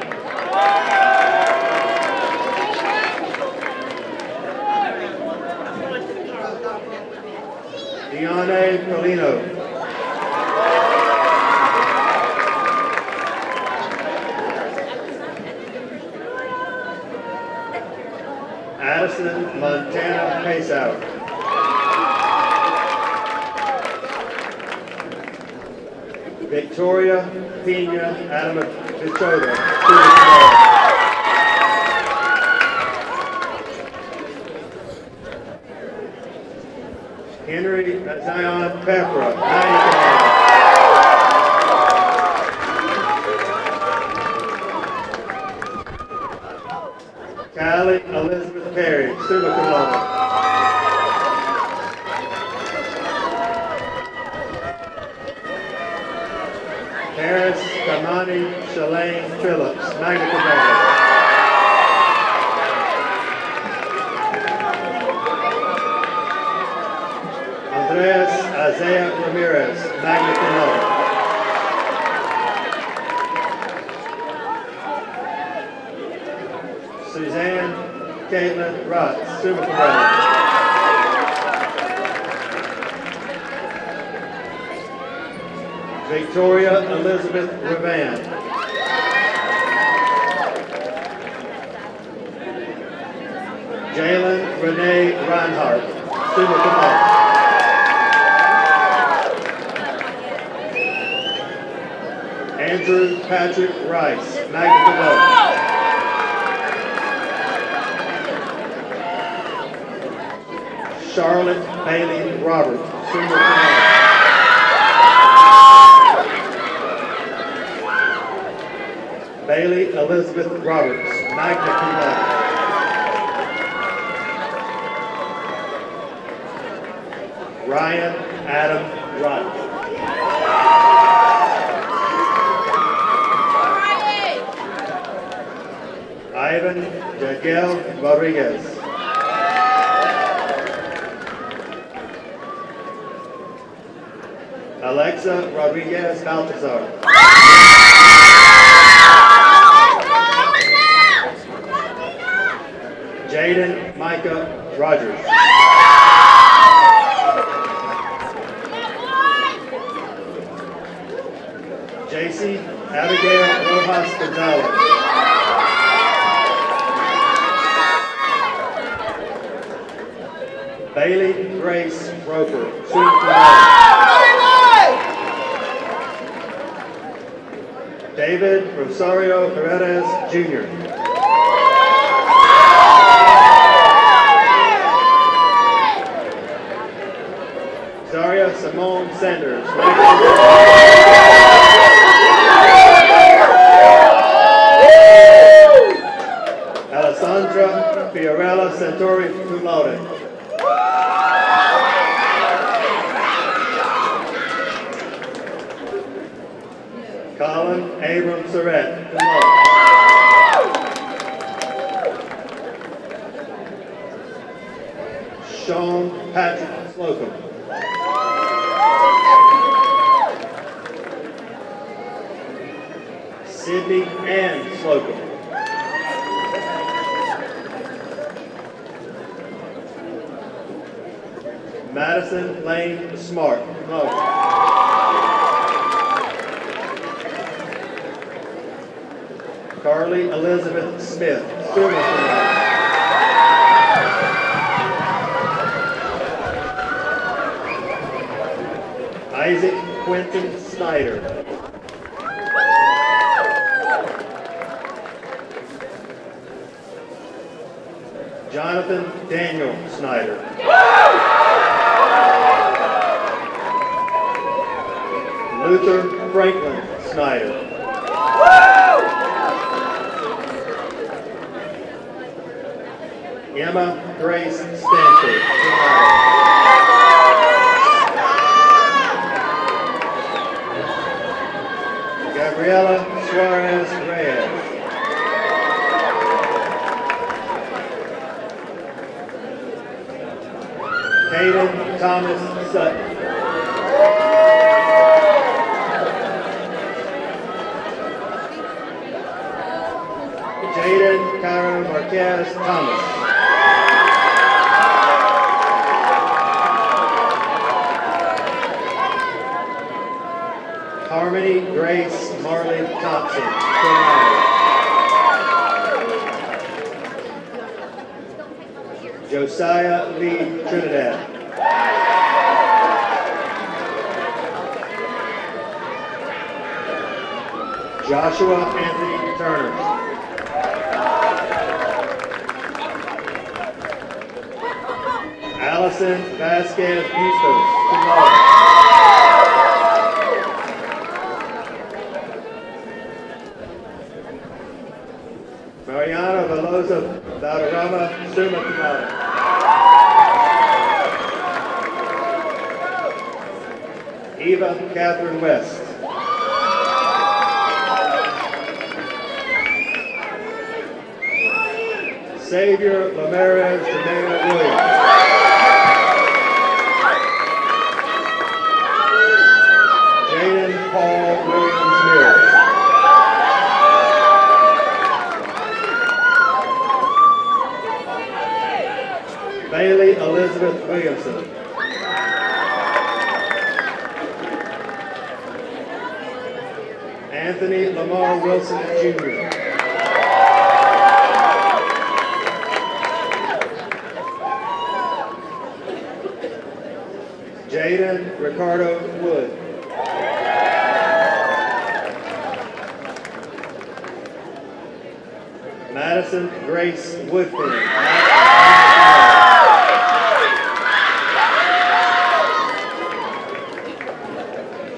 Deanne Polino. Addison Montana Paceout. Victoria Pina Adamavichota. Henry Zion Pepra, magna cum laude. Callie Elizabeth Perry, summa cum laude. Harris Kamani Shalane Phillips, magna cum laude. Andreas Isaiah Ramirez, magna cum laude. Suzanne Caitlin Rutz, summa cum laude. Victoria Elizabeth Revan. Jalen Renee Reinhardt, summa cum laude. Andrew Patrick Rice, magna cum laude. Charlotte Bailey Roberts, summa cum laude. Bailey Elizabeth Roberts, magna cum laude. Ryan Adam Wright. Ivan Miguel Rodriguez. Alexa Rodriguez Baltazar. Jaden Micah Rogers. JC Abigail Rojas Gonzalez. Bailey Grace Roper, summa cum laude. David Rosario Paredes Jr. Zaria Simone Sanders, magna cum laude. Alessandra Fiorella Santori, cum laude. Colin Abram Surratt, cum laude. Sean Patrick Slocum. Sydney Ann Slocum. Madison Lane Smart, cum laude. Carly Elizabeth Smith, summa cum laude. Isaac Quentin Snyder. Jonathan Daniel Snyder. Luther Franklin Snyder. Emma Grace Stanford. Gabriela Suarez Reyes. Hayden Thomas Sutton. Jaden Kyra Marquez Thomas. Harmony Grace Marley Thompson. Josiah Lee Trinidad. Joshua Anthony Turner. Allison Vasquez Bustos, cum laude. Mariana Veloza Valderrama, summa cum laude. Eva Catherine West. Xavier Ramirez Jamea Williams. Jaden Paul Williams Mills. Bailey Elizabeth Williamson. Anthony Lamar Wilson Jr. Jaden Ricardo Wood. Madison Grace Woodfin.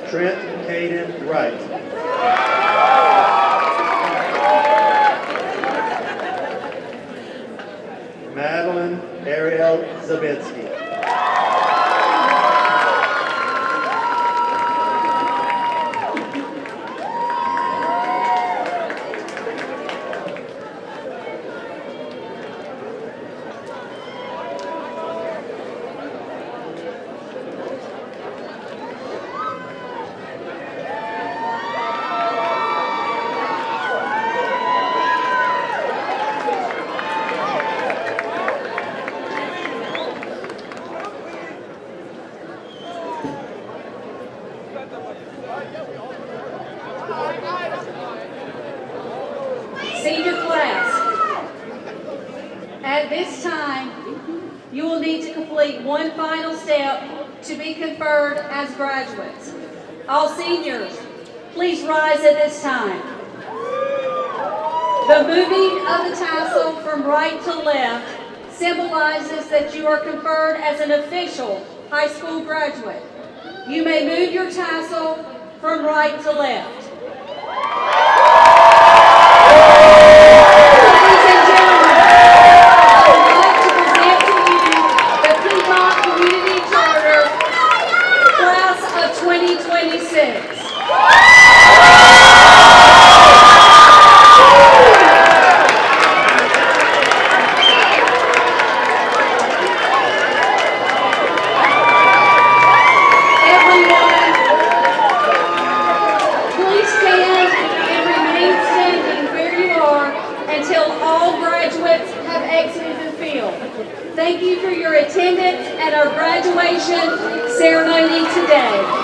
Trent Caden Wright. Madeline Ariel Zabinski. Senior class, at this time, you will need to complete one final step to be conferred as graduates. All seniors, please rise at this time. The moving of the tassel from right to left symbolizes that you are conferred as an official high school graduate. You may move your tassel from right to left. Ladies and gentlemen, I would like to present to you the Piedmont Community Charter Class of 2026. Everyone, please stand and remain standing where you are until all graduates have exited the field. Thank you for your attendance at our graduation ceremony today.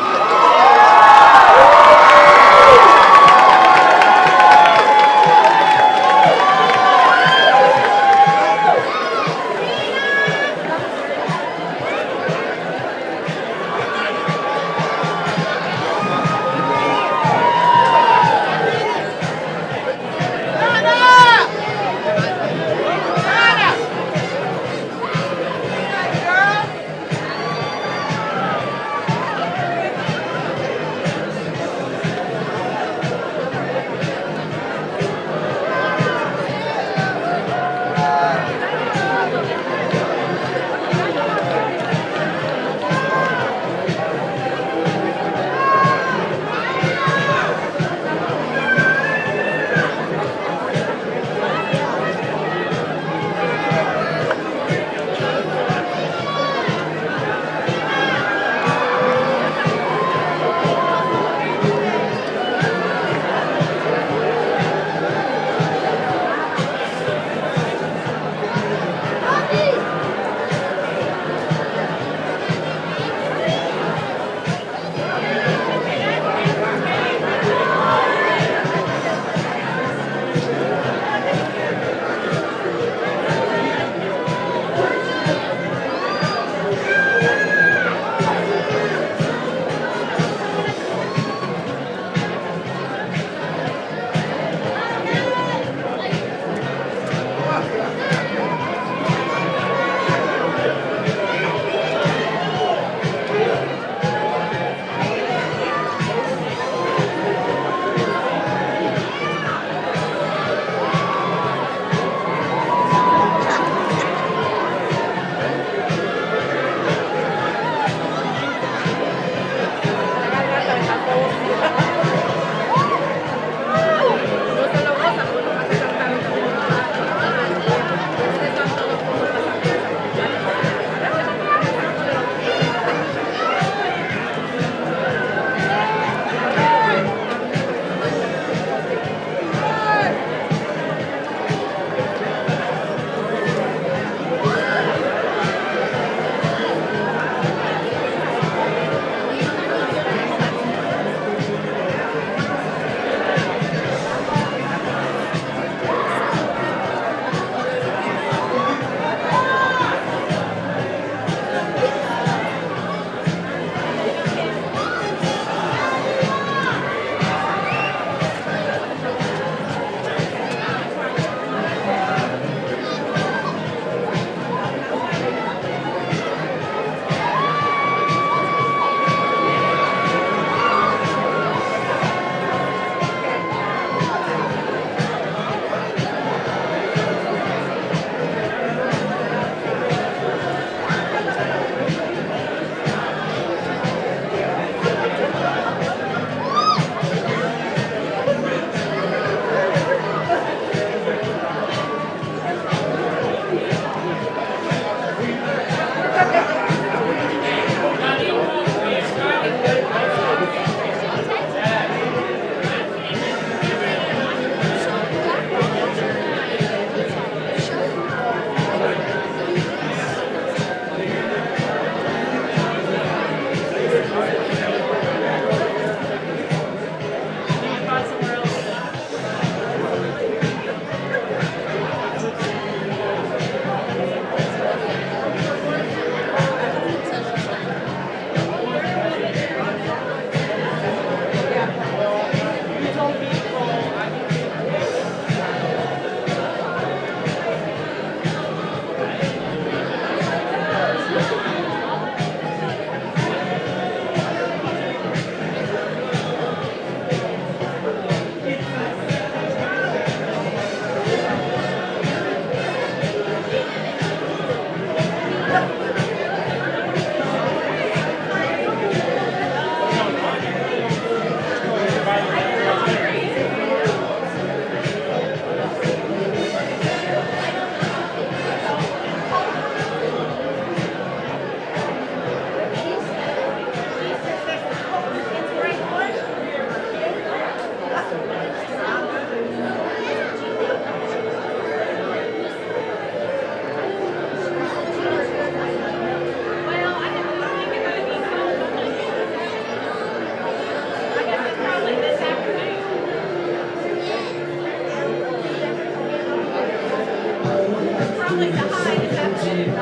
like to hide this afternoon.